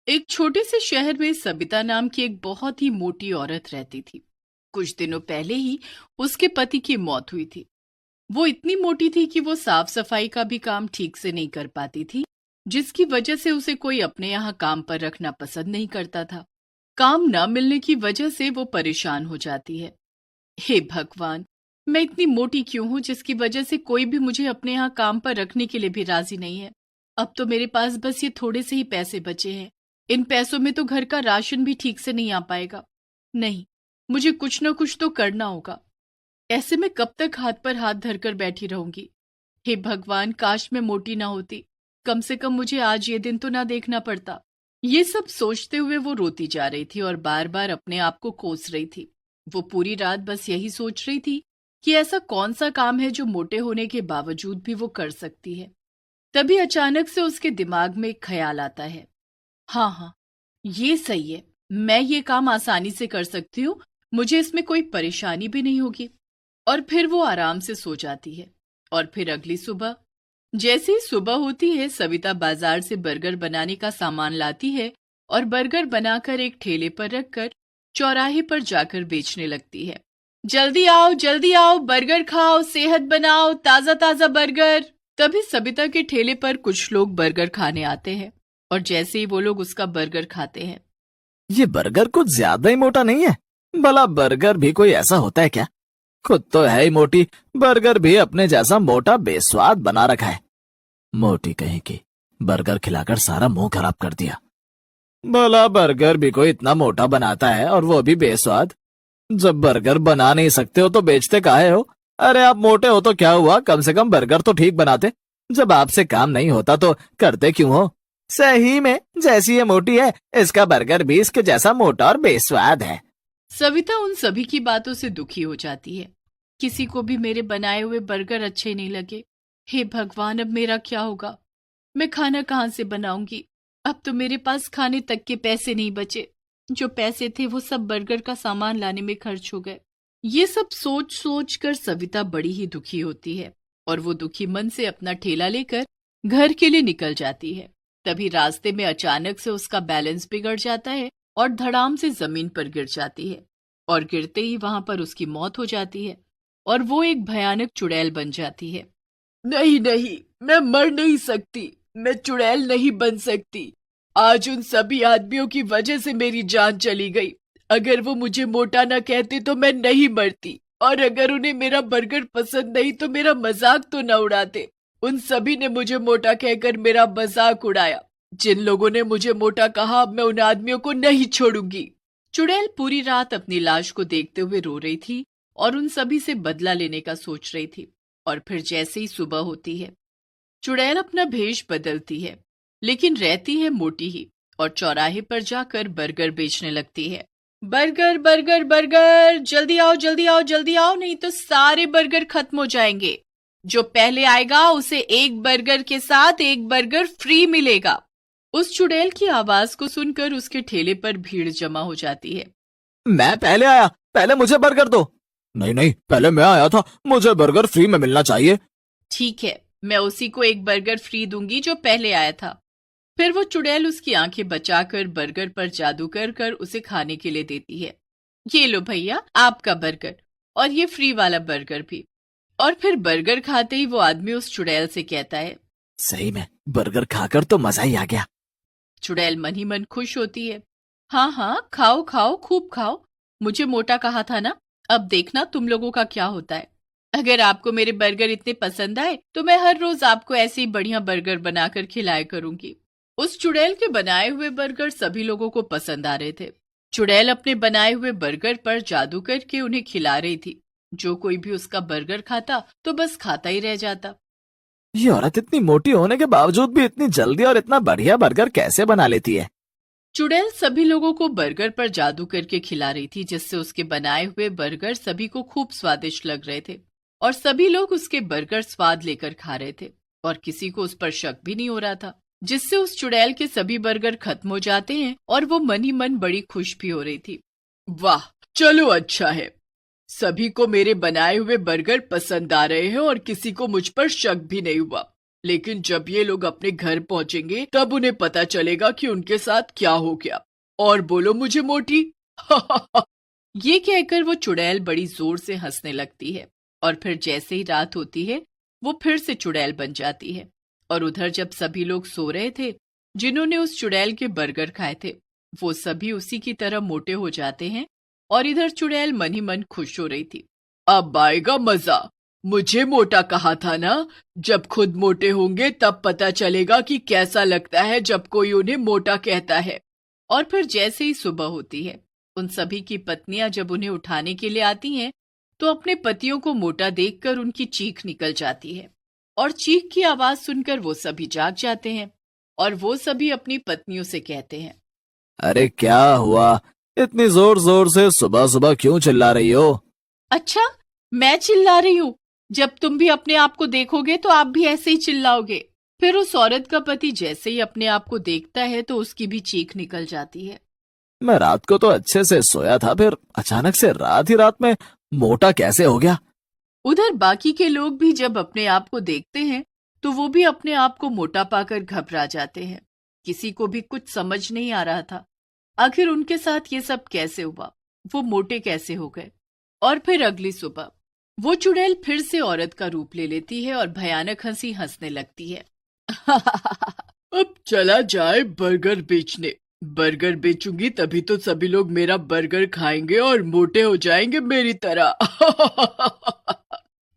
एक छोटे से शहर में सबिता नाम की एक बहुत ही मोटी औरत रहती थी। कुछ दिनों पहले ही उसके पति की मौत हुई थी। वो इतनी मोटी थी कि वो साफ सफाई का भी काम ठीक से नहीं कर पाती थी, जिसकी वजह से उसे कोई अपने यहाँ काम पर रखना पसंद नहीं करता था। काम न मिलने की वजह से वो परेशान हो जाती है। हे भगवान, मैं इतनी मोटी क्यों हूँ जिसकी वजह से कोई भी मुझे अपने यहाँ काम पर रखने के लिए भी राजी नहीं है। अब तो मेरे पास बस ये थोड़े से ही पैसे बचे हैं। इन पैसों में तो घर का राशन भी ठीक से नहीं आ पाएगा। नहीं, मुझे कुछ न कुछ तो करना होगा। ऐसे में कब तक हाथ पर हाथ धरकर बैठी रहूंगी। हे भगवान, काश मैं मोटी ना होती। कम से कम मुझे आज ये दिन तो ना देखना पड़ता। ये सब सोचते हुए वो रोती जा रही थी और बार बार अपने आप को कोस रही थी। वो पूरी रात बस यही सोच रही थी कि ऐसा कौन सा काम है जो मोटे होने के बावजूद भी वो कर सकती है। तभी अचानक से उसके दिमाग में एक ख्याल आता है। हाँ हाँ, ये सही है। मैं ये काम आसानी से कर सकती हूँ। मुझे इसमें कोई परेशानी भी नहीं होगी। और फिर वो आराम से सो जाती है। और फिर अगली सुबह, जैसे ही सुबह होती है, सविता बाजार से बर्गर बनाने का सामान लाती है और बर्गर बनाकर एक ठेले पर रखकर चौराहे पर जाकर बेचने लगती है। जल्दी आओ, बर्गर खाओ, सेहत बनाओ, ताजा ताजा बर्गर। तभी सबिता के ठेले पर कुछ लोग बर्गर खाने आते हैं और जैसे ही वो लोग उसका बर्गर खाते हैं। ये बर्गर कुछ ज्यादा ही मोटा नहीं है? भला बर्गर भी कोई ऐसा होता है क्या? खुद तो है ही मोटी, बर्गर भी अपने जैसा मोटा बेस्वाद बना रखा है। मोटी कहीं की, बर्गर खिलाकर सारा मुंह खराब कर दिया। भला बर्गर भी कोई इतना मोटा बनाता है, और वो भी बेस्वाद। जब बर्गर बना नहीं सकते हो तो बेचते काहे हो? अरे आप मोटे हो तो क्या हुआ, कम से कम बर्गर तो ठीक बनाते। जब आपसे काम नहीं होता तो करते क्यों हो? सही में जैसी ये मोटी है, इसका बर्गर भी इसके जैसा मोटा और बेस्वाद है। सविता उन सभी की बातों से दुखी हो जाती है। किसी को भी मेरे बनाए हुए बर्गर अच्छे नहीं लगे। हे भगवान, अब मेरा क्या होगा? मैं खाना कहाँ से बनाऊंगी? अब तो मेरे पास खाने तक के पैसे नहीं बचे। जो पैसे थे वो सब बर्गर का सामान लाने में खर्च हो गए। ये सब सोच सोच कर सविता बड़ी ही दुखी होती है और वो दुखी मन से अपना ठेला लेकर घर के लिए निकल जाती है। तभी रास्ते में अचानक से उसका बैलेंस बिगड़ जाता है और धड़ाम से जमीन पर गिर जाती है। और गिरते ही वहां पर उसकी मौत हो जाती है और वो एक भयानक चुड़ैल बन जाती है। नहीं नहीं, मैं मर नहीं सकती। मैं चुड़ैल नहीं बन सकती। आज उन सभी आदमियों की वजह से मेरी जान चली गई। अगर वो मुझे मोटा ना कहते तो मैं नहीं मरती। और अगर उन्हें मेरा बर्गर पसंद नहीं तो मेरा मजाक तो न उड़ाते। उन सभी ने मुझे मोटा कहकर मेरा मजाक उड़ाया। जिन लोगों ने मुझे मोटा कहा, अब मैं उन आदमियों को नहीं छोड़ूंगी। चुड़ैल पूरी रात अपनी लाश को देखते हुए रो रही थी और उन सभी से बदला लेने का सोच रही थी। और फिर जैसे ही सुबह होती है, चुड़ैल अपना भेष बदलती है, लेकिन रहती है मोटी ही और चौराहे पर जाकर बर्गर बेचने लगती है। बर्गर बर्गर बर्गर, जल्दी आओ जल्दी आओ जल्दी आओ, नहीं तो सारे बर्गर खत्म हो जाएंगे। जो पहले आएगा उसे एक बर्गर के साथ एक बर्गर फ्री मिलेगा। उस चुड़ैल की आवाज को सुनकर उसके ठेले पर भीड़ जमा हो जाती है। मैं पहले आया, पहले मुझे बर्गर दो। नहीं नहीं, पहले मैं आया था, मुझे बर्गर फ्री में मिलना चाहिए। ठीक है, मैं उसी को एक बर्गर फ्री दूंगी जो पहले आया था। फिर वो चुड़ैल उसकी आंखें बचाकर बर्गर पर जादू कर कर उसे खाने के लिए देती है। ये लो भैया, आपका बर्गर, और ये फ्री वाला बर्गर भी। और फिर बर्गर खाते ही वो आदमी उस चुड़ैल से कहता है। सही में बर्गर खाकर तो मजा ही आ गया। चुड़ैल मन ही मन खुश होती है। हाँ हाँ, खाओ खाओ, खूब खाओ। मुझे मोटा कहा था ना, अब देखना तुम लोगों का क्या होता है। अगर आपको मेरे बर्गर इतने पसंद आए तो मैं हर रोज आपको ऐसे ही बढ़िया बर्गर बनाकर खिलाया करूंगी। उस चुड़ैल के बनाए हुए बर्गर सभी लोगों को पसंद आ रहे थे। चुड़ैल अपने बनाए हुए बर्गर पर जादू करके उन्हें खिला रही थी। जो कोई भी उसका बर्गर खाता तो बस खाता ही रह जाता। ये औरत इतनी मोटी होने के बावजूद भी इतनी जल्दी और इतना बढ़िया बर्गर कैसे बना लेती है? चुड़ैल सभी लोगों को बर्गर पर जादू करके खिला रही थी, जिससे उसके बनाए हुए बर्गर सभी को खूब स्वादिष्ट लग रहे थे और सभी लोग उसके बर्गर स्वाद लेकर खा रहे थे और किसी को उस पर शक भी नहीं हो रहा था, जिससे उस चुड़ैल के सभी बर्गर खत्म हो जाते हैं और वो मन ही मन बड़ी खुश भी हो रही थी। वाह, चलो अच्छा है। सभी को मेरे बनाए हुए बर्गर पसंद आ रहे हैं और किसी को मुझ पर शक भी नहीं हुआ। लेकिन जब ये लोग अपने घर पहुंचेंगे तब उन्हें पता चलेगा कि उनके साथ क्या हो गया। और बोलो मुझे मोटी। ये कहकर वो चुड़ैल बड़ी जोर से हंसने लगती है और फिर जैसे ही रात होती है वो फिर से चुड़ैल बन जाती है। और उधर जब सभी लोग सो रहे थे जिन्होंने उस चुड़ैल के बर्गर खाए थे, वो सभी उसी की तरह मोटे हो जाते हैं और इधर चुड़ैल मन ही मन खुश हो रही थी। अब आएगा मजा, मुझे मोटा कहा था ना। जब खुद मोटे होंगे तब पता चलेगा कि कैसा लगता है जब कोई उन्हें मोटा कहता है। और फिर जैसे ही सुबह होती है उन सभी की पत्नियां जब उन्हें उठाने के लिए आती हैं तो अपने पतियों को मोटा देखकर उनकी चीख निकल जाती है और चीख की आवाज सुनकर वो सभी जाग जाते हैं और वो सभी अपनी पत्नियों से कहते हैं, अरे क्या हुआ, इतनी जोर जोर से सुबह सुबह क्यों चिल्ला रही हो? अच्छा मैं चिल्ला रही हूँ? जब तुम भी अपने आप को देखोगे तो आप भी ऐसे ही चिल्लाओगे। फिर उस औरत का पति जैसे ही अपने आप को देखता है तो उसकी भी चीख निकल जाती है। मैं रात को तो अच्छे से सोया था, फिर अचानक से रात ही रात में मोटा कैसे हो गया? उधर बाकी के लोग भी जब अपने आप को देखते हैं तो वो भी अपने आप को मोटा पाकर घबरा जाते हैं। किसी को भी कुछ समझ नहीं आ रहा था आखिर उनके साथ ये सब कैसे हुआ, वो मोटे कैसे हो गए। और फिर अगली सुबह वो चुड़ैल फिर से औरत का रूप ले लेती है और भयानक हंसी हंसने लगती है। अब चला जाए बर्गर बेचने। बर्गर बेचूंगी तभी तो सभी लोग मेरा बर्गर खाएंगे और मोटे हो जाएंगे मेरी तरह।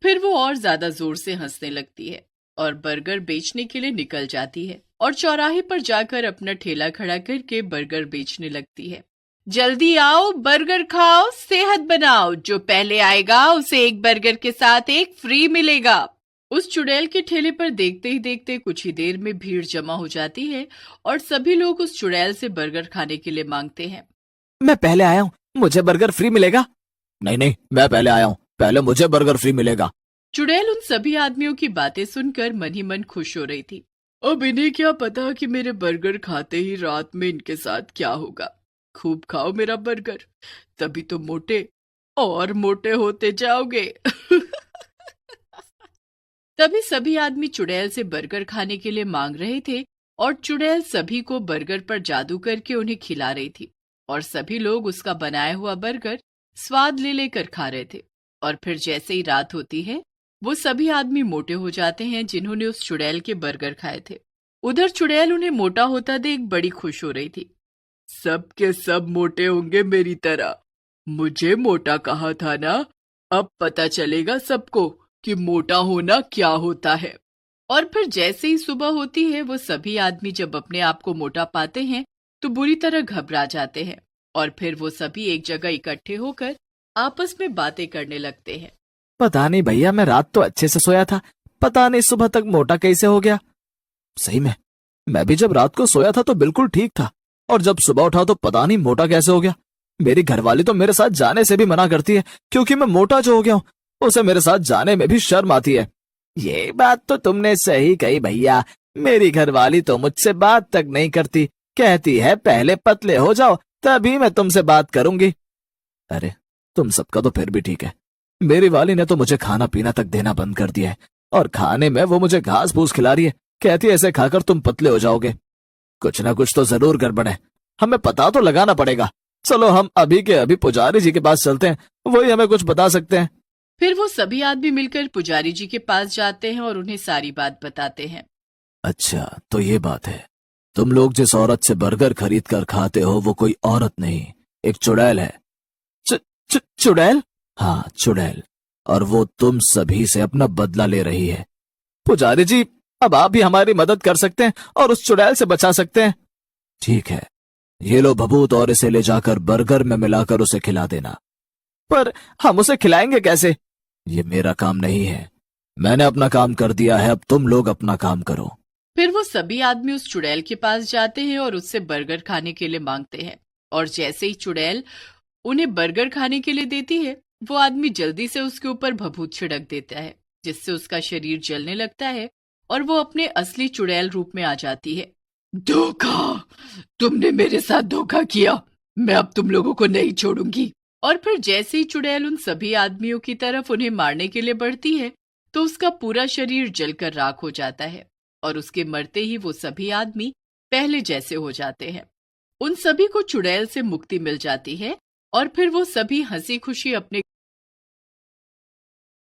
फिर वो और ज्यादा जोर से हंसने लगती है और बर्गर बेचने के लिए निकल जाती है और चौराहे पर जाकर अपना ठेला खड़ा करके बर्गर बेचने लगती है। जल्दी आओ, बर्गर खाओ, सेहत बनाओ, जो पहले आएगा उसे एक बर्गर के साथ एक फ्री मिलेगा। उस चुड़ैल के ठेले पर देखते ही देखते कुछ ही देर में भीड़ जमा हो जाती है और सभी लोग उस चुड़ैल से बर्गर खाने के लिए मांगते हैं। मैं पहले आया हूँ, मुझे बर्गर फ्री मिलेगा। नहीं नहीं, मैं पहले आया हूँ, पहले मुझे बर्गर फ्री मिलेगा। चुड़ैल उन सभी आदमियों की बातें सुनकर मन ही मन खुश हो रही थी। अब इन्हें क्या पता कि मेरे बर्गर खाते ही रात में इनके साथ क्या होगा। खूब खाओ मेरा बर्गर, तभी तो मोटे और मोटे होते जाओगे। तभी सभी आदमी चुड़ैल से बर्गर खाने के लिए मांग रहे थे और चुड़ैल सभी को बर्गर पर जादू करके उन्हें खिला रही थी और सभी लोग उसका बनाया हुआ बर्गर स्वाद ले लेकर खा रहे थे। और फिर जैसे ही रात होती है वो सभी आदमी मोटे हो जाते हैं जिन्होंने उस चुड़ैल के बर्गर खाए थे। उधर चुड़ैल उन्हें मोटा होता देख बड़ी खुश हो रही थी। सब के सब मोटे होंगे मेरी तरह, मुझे मोटा कहा था ना। अब पता चलेगा सबको कि मोटा होना क्या होता है। और फिर जैसे ही सुबह होती है वो सभी आदमी जब अपने आप को मोटा पाते हैं तो बुरी तरह घबरा जाते हैं और फिर वो सभी एक जगह इकट्ठे होकर आपस में बातें करने लगते हैं। पता नहीं भैया, मैं रात तो अच्छे से सोया था, पता नहीं सुबह तक मोटा कैसे हो गया। सही में मैं भी जब रात को सोया था तो बिल्कुल ठीक था और जब सुबह उठा तो पता नहीं मोटा कैसे हो गया। मेरी घरवाली तो मेरे साथ जाने से भी मना करती है क्योंकि मैं मोटा जो हो गया हूँ, उसे मेरे साथ जाने में भी शर्म आती है। ये बात तो तुमने सही कही भैया, मेरी घरवाली तो मुझसे बात तक नहीं करती, कहती है पहले पतले हो जाओ तभी मैं तुमसे बात करूंगी। अरे तुम सबका तो फिर भी ठीक है, मेरी वाली ने तो मुझे खाना पीना तक देना बंद कर दिया है और खाने में वो मुझे घास फूस खिला रही है, कहती है ऐसे खाकर तुम पतले हो जाओगे। कुछ ना कुछ तो जरूर गड़बड़ है, हमें पता तो लगाना पड़ेगा। चलो हम अभी के अभी पुजारी जी के पास चलते हैं, वही हमें कुछ बता सकते हैं। फिर वो सभी आदमी मिलकर पुजारी जी के पास जाते हैं और उन्हें सारी बात बताते हैं। अच्छा तो ये बात है, तुम लोग जिस औरत से बर्गर खरीद कर खाते हो वो कोई औरत नहीं, एक चुड़ैल है। चुड़ैल? हाँ चुड़ैल, और वो तुम सभी से अपना बदला ले रही है। पुजारी जी अब आप भी हमारी मदद कर सकते हैं और उस चुड़ैल से बचा सकते हैं। ठीक है, ये लो भभूत और इसे ले जाकर बर्गर में मिलाकर उसे खिला देना। पर हम उसे खिलाएंगे कैसे? ये मेरा काम नहीं है, मैंने अपना काम कर दिया है, अब तुम लोग अपना काम करो। फिर वो सभी आदमी उस चुड़ैल के पास जाते हैं और उससे बर्गर खाने के लिए मांगते हैं और जैसे ही चुड़ैल उन्हें बर्गर खाने के लिए देती है वो आदमी जल्दी से उसके ऊपर भभूत छिड़क देता है जिससे उसका शरीर जलने लगता है और वो अपने असली चुड़ैल रूप में आ जाती है। धोखा, तुमने मेरे साथ धोखा किया, मैं अब तुम लोगों को नहीं छोड़ूंगी। और फिर जैसे ही चुड़ैल उन सभी आदमियों की तरफ उन्हें मारने के लिए बढ़ती है तो उसका पूरा शरीर जलकर राख हो जाता है और उसके मरते ही वो सभी आदमी पहले जैसे हो जाते हैं। उन सभी को चुड़ैल से मुक्ति मिल जाती है और फिर वो सभी हंसी खुशी अपने